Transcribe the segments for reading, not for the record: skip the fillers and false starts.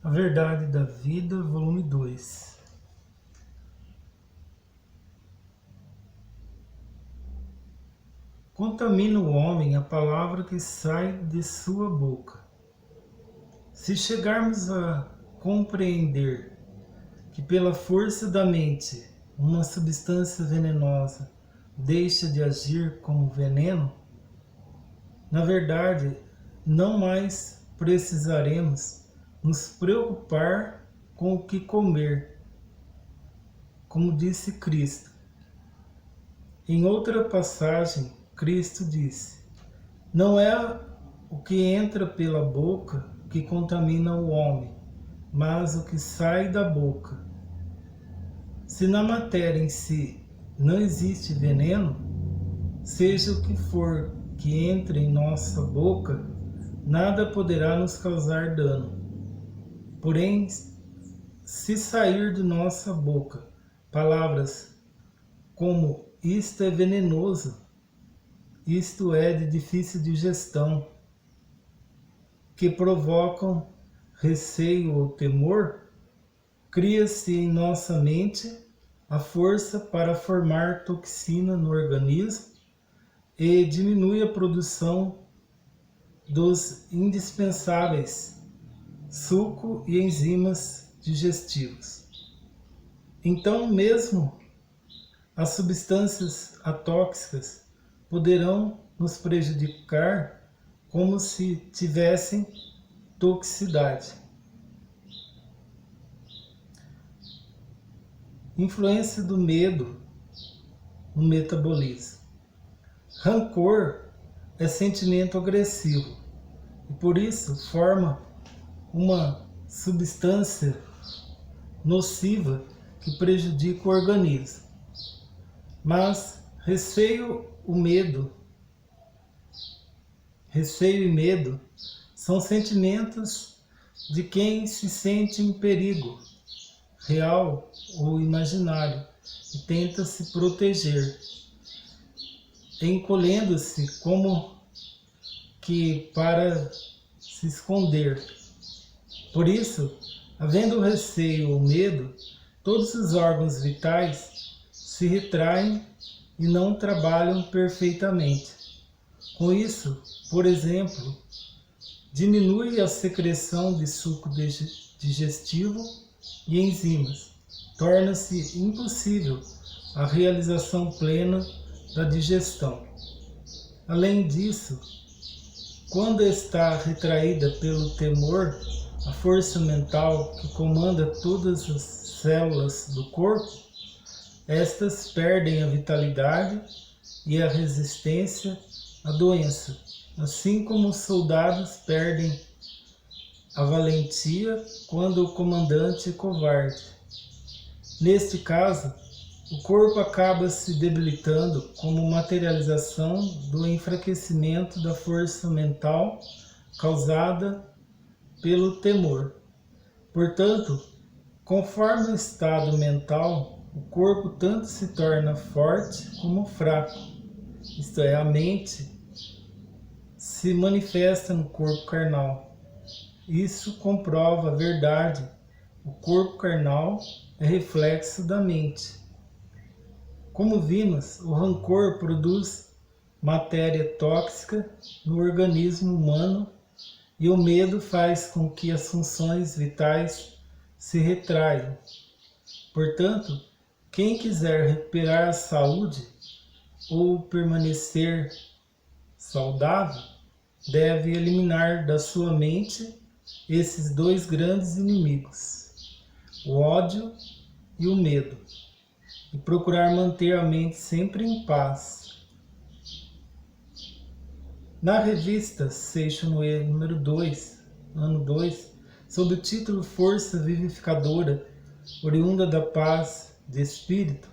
A Verdade da Vida, volume 2. Contamina o homem a palavra que sai de sua boca. Se chegarmos a compreender que pela força da mente uma substância venenosa deixa de agir como veneno, na verdade, não mais precisaremos nos preocupar com o que comer, como disse Cristo. Em outra passagem, Cristo disse: não é o que entra pela boca que contamina o homem, mas o que sai da boca. Se na matéria em si não existe veneno, seja o que for que entre em nossa boca, nada poderá nos causar dano. Porém, se sair de nossa boca palavras como isto é venenoso, isto é de difícil digestão, que provocam receio ou temor, cria-se em nossa mente a força para formar toxina no organismo e diminui a produção dos indispensáveis suco e enzimas digestivos. Então, mesmo as substâncias atóxicas poderão nos prejudicar como se tivessem toxicidade. Influência do medo no metabolismo. Rancor é sentimento agressivo e por isso forma uma substância nociva que prejudica o organismo. Mas receio e medo são sentimentos de quem se sente em perigo, real ou imaginário, e tenta se proteger, encolhendo-se como que para se esconder. Por isso, havendo receio ou medo, todos os órgãos vitais se retraem e não trabalham perfeitamente. Com isso, por exemplo, diminui a secreção de suco digestivo e enzimas. Torna-se impossível a realização plena da digestão. Além disso, quando está retraída pelo temor, a força mental que comanda todas as células do corpo, estas perdem a vitalidade e a resistência à doença, assim como os soldados perdem a valentia quando o comandante é covarde. Neste caso, o corpo acaba se debilitando como materialização do enfraquecimento da força mental causada pelo temor. Portanto, conforme o estado mental, o corpo tanto se torna forte como fraco. Isto é, a mente se manifesta no corpo carnal. Isso comprova a verdade. O corpo carnal é reflexo da mente. Como vimos, o rancor produz matéria tóxica no organismo humano e o medo faz com que as funções vitais se retraiam. Portanto, quem quiser recuperar a saúde ou permanecer saudável, deve eliminar da sua mente esses dois grandes inimigos, o ódio e o medo, e procurar manter a mente sempre em paz. Na revista Seixo Noé, número 2, ano 2, sob o título Força Vivificadora, oriunda da paz de espírito,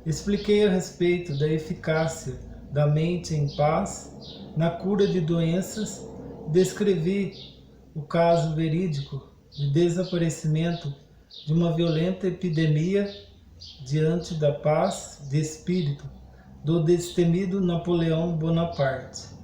expliquei a respeito da eficácia da mente em paz na cura de doenças, descrevi o caso verídico de desaparecimento de uma violenta epidemia diante da paz de espírito do destemido Napoleão Bonaparte.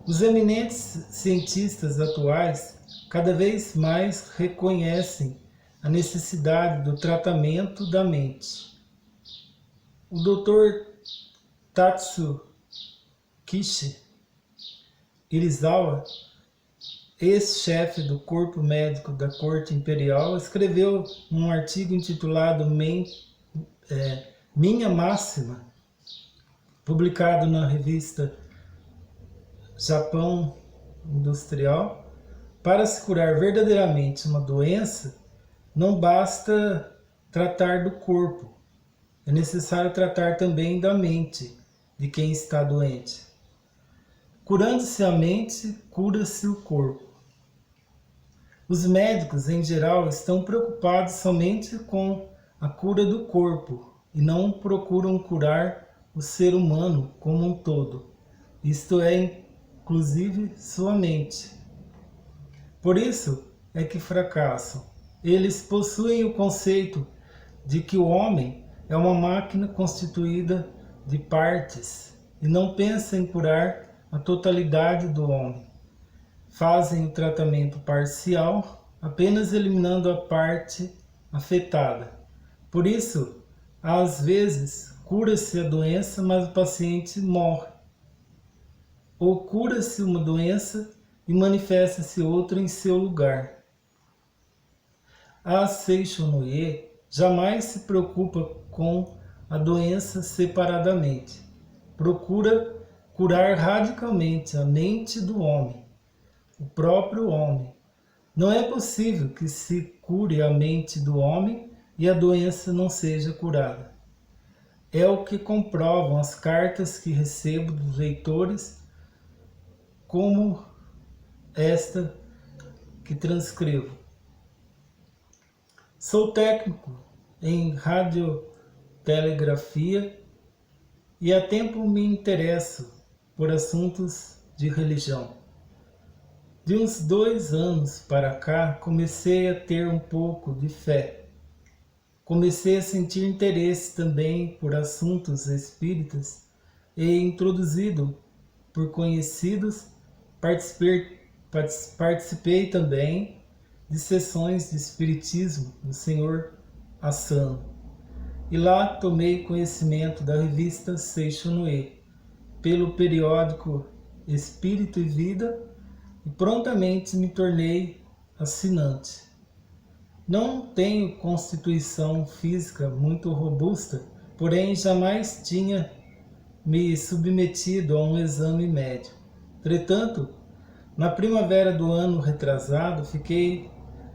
Os eminentes cientistas atuais cada vez mais reconhecem a necessidade do tratamento da mente. O Dr. Tatsukishi Irizawa, ex-chefe do corpo médico da corte imperial, escreveu um artigo intitulado Minha Máxima, publicado na revista Japão Industrial. Para se curar verdadeiramente uma doença, não basta tratar do corpo, é necessário tratar também da mente de quem está doente. Curando-se a mente, cura-se o corpo. Os médicos, em geral, estão preocupados somente com a cura do corpo e não procuram curar o ser humano como um todo, isto é, inclusive sua mente. Por isso é que fracassam. Eles possuem o conceito de que o homem é uma máquina constituída de partes e não pensam em curar a totalidade do homem. Fazem o tratamento parcial, apenas eliminando a parte afetada. Por isso, às vezes, cura-se a doença, mas o paciente morre. Ou cura-se uma doença e manifesta-se outra em seu lugar. A Seishonoye jamais se preocupa com a doença separadamente. Procura curar radicalmente a mente do homem, o próprio homem. Não é possível que se cure a mente do homem e a doença não seja curada. É o que comprovam as cartas que recebo dos leitores, como esta que transcrevo. Sou técnico em radiotelegrafia e há tempo me interesso por assuntos de religião. De uns 2 anos para cá, comecei a ter um pouco de fé. Comecei a sentir interesse também por assuntos espíritas e, introduzido por conhecidos, participei também de sessões de espiritismo do Sr. Asano. E lá tomei conhecimento da revista Seishonoye, pelo periódico Espírito e Vida, e prontamente me tornei assinante. Não tenho constituição física muito robusta, porém jamais tinha me submetido a um exame médico. Entretanto, na primavera do ano retrasado, fiquei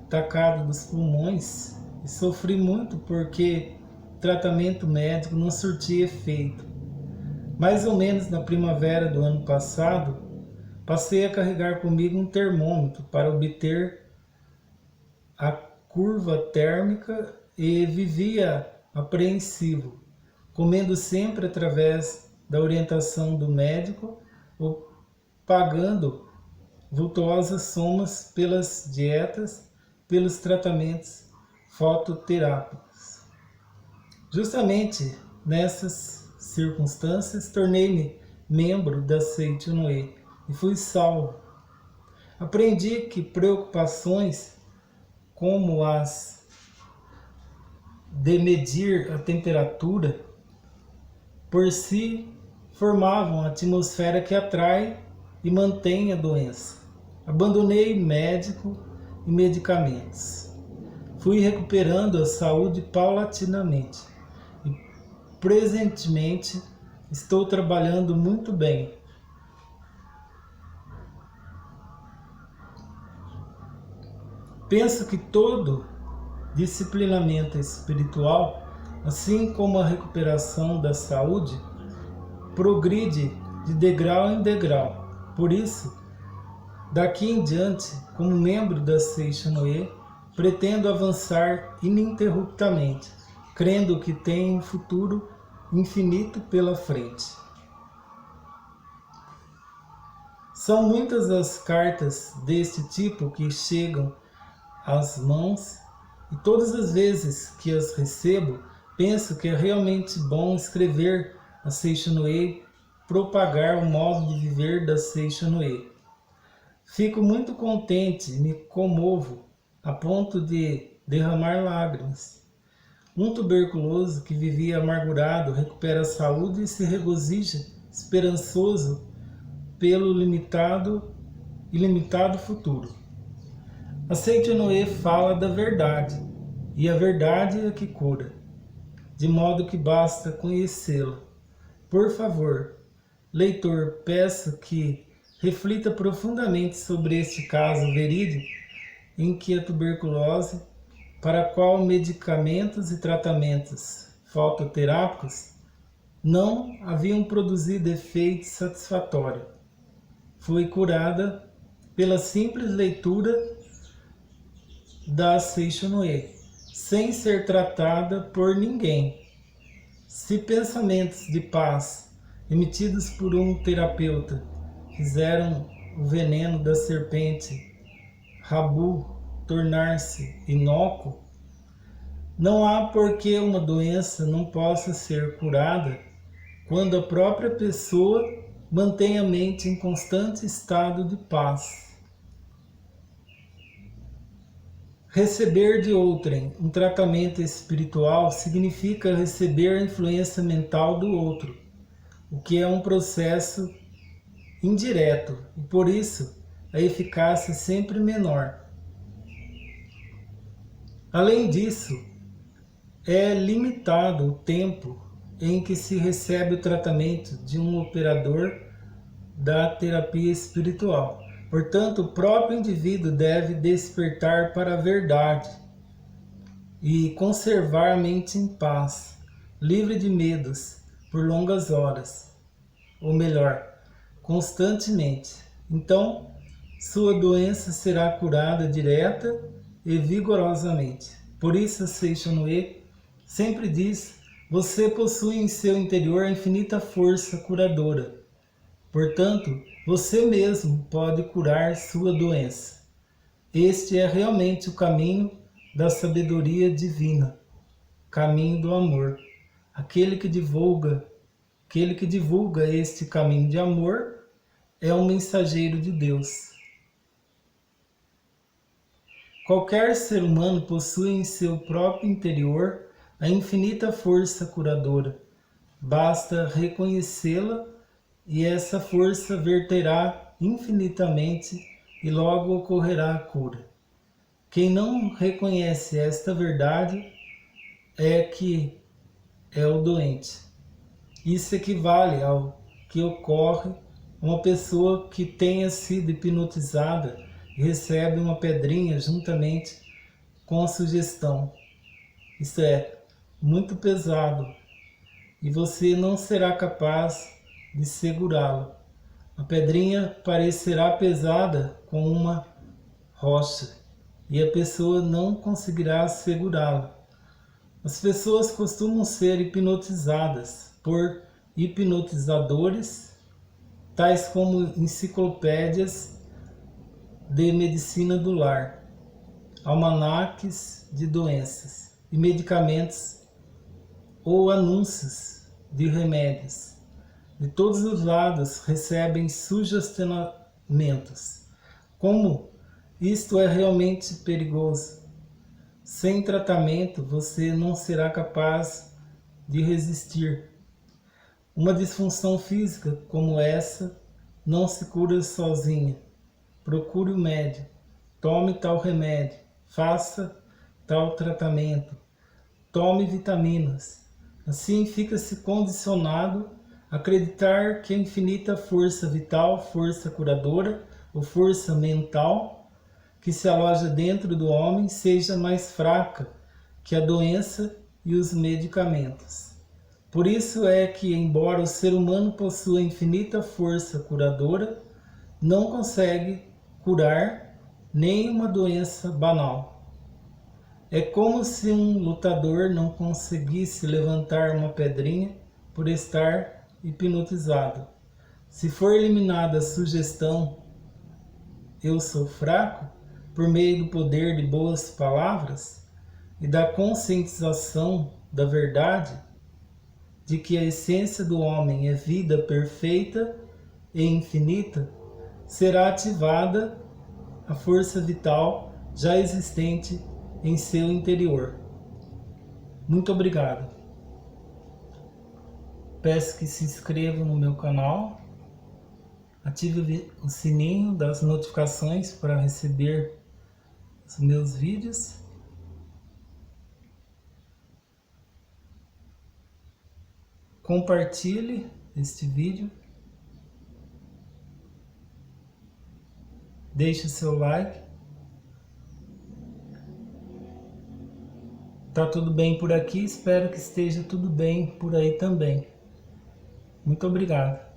atacado dos pulmões e sofri muito porque o tratamento médico não surtia efeito. Mais ou menos na primavera do ano passado, passei a carregar comigo um termômetro para obter a curva térmica e vivia apreensivo, comendo sempre através da orientação do médico ou pagando vultuosas somas pelas dietas, pelos tratamentos fototerápicos. Justamente nessas circunstâncias, tornei-me membro da Seishonoye e fui salvo. Aprendi que preocupações como as de medir a temperatura por si formavam a atmosfera que atrai e mantém a doença. Abandonei médico e medicamentos. Fui recuperando a saúde paulatinamente e presentemente estou trabalhando muito bem. Penso que todo disciplinamento espiritual, assim como a recuperação da saúde, progride de degrau em degrau. Por isso, daqui em diante, como membro da Seishonoye, pretendo avançar ininterruptamente, crendo que tenho um futuro infinito pela frente. São muitas as cartas deste tipo que chegam às mãos, e todas as vezes que as recebo, penso que é realmente bom escrever a Seishonoye, propagar o modo de viver da Seishonoye. Fico muito contente, me comovo a ponto de derramar lágrimas. Um tuberculoso que vivia amargurado recupera a saúde e se regozija, esperançoso pelo ilimitado futuro. A Seite-Noé fala da verdade, e a verdade é que cura, de modo que basta conhecê-la. Por favor, leitor, peço que reflita profundamente sobre este caso verídico em que a tuberculose, para a qual medicamentos e tratamentos fototerápicos não haviam produzido efeito satisfatório, foi curada pela simples leitura da Seite-Noé, sem ser tratada por ninguém. Se pensamentos de paz emitidos por um terapeuta fizeram o veneno da serpente Rabu tornar-se inócuo, não há por que uma doença não possa ser curada quando a própria pessoa mantém a mente em constante estado de paz. Receber de outrem um tratamento espiritual significa receber a influência mental do outro, o que é um processo indireto e por isso a eficácia é sempre menor. Além disso, é limitado o tempo em que se recebe o tratamento de um operador da terapia espiritual. Portanto, o próprio indivíduo deve despertar para a verdade e conservar a mente em paz, livre de medos, por longas horas, ou melhor, constantemente. Então, sua doença será curada direta e vigorosamente. Por isso, Seite-Noé sempre diz: você possui em seu interior a infinita força curadora. Portanto, você mesmo pode curar sua doença. Este é realmente o caminho da sabedoria divina, caminho do amor. Aquele que divulga este caminho de amor é um mensageiro de Deus. Qualquer ser humano possui em seu próprio interior a infinita força curadora. Basta reconhecê-la e essa força verterá infinitamente e logo ocorrerá a cura. Quem não reconhece esta verdade é o doente. Isso equivale ao que ocorre a uma pessoa que tenha sido hipnotizada e recebe uma pedrinha juntamente com a sugestão. Isso é muito pesado e você não será capaz de segurá-la. A pedrinha parecerá pesada como uma rocha e a pessoa não conseguirá segurá-la. As pessoas costumam ser hipnotizadas por hipnotizadores, tais como enciclopédias de medicina do lar, almanaques de doenças e medicamentos ou anúncios de remédios. De todos os lados recebem sugestionamentos. Como isto é realmente perigoso. Sem tratamento você não será capaz de resistir. Uma disfunção física como essa não se cura sozinha. Procure o médico, tome tal remédio, faça tal tratamento, tome vitaminas. Assim fica-se condicionado a acreditar que a infinita força vital, força curadora ou força mental que se aloja dentro do homem seja mais fraca que a doença e os medicamentos. Por isso é que, embora o ser humano possua infinita força curadora, não consegue curar nem uma doença banal. É como se um lutador não conseguisse levantar uma pedrinha por estar hipnotizado. Se for eliminada a sugestão "eu sou fraco", por meio do poder de boas palavras e da conscientização da verdade, de que a essência do homem é vida perfeita e infinita, será ativada a força vital já existente em seu interior. Muito obrigado. Peço que se inscrevam no meu canal, ative o sininho das notificações para receber os meus vídeos. Compartilhe este vídeo. Deixe o seu like. Tá tudo bem por aqui, espero que esteja tudo bem por aí também. Muito obrigado.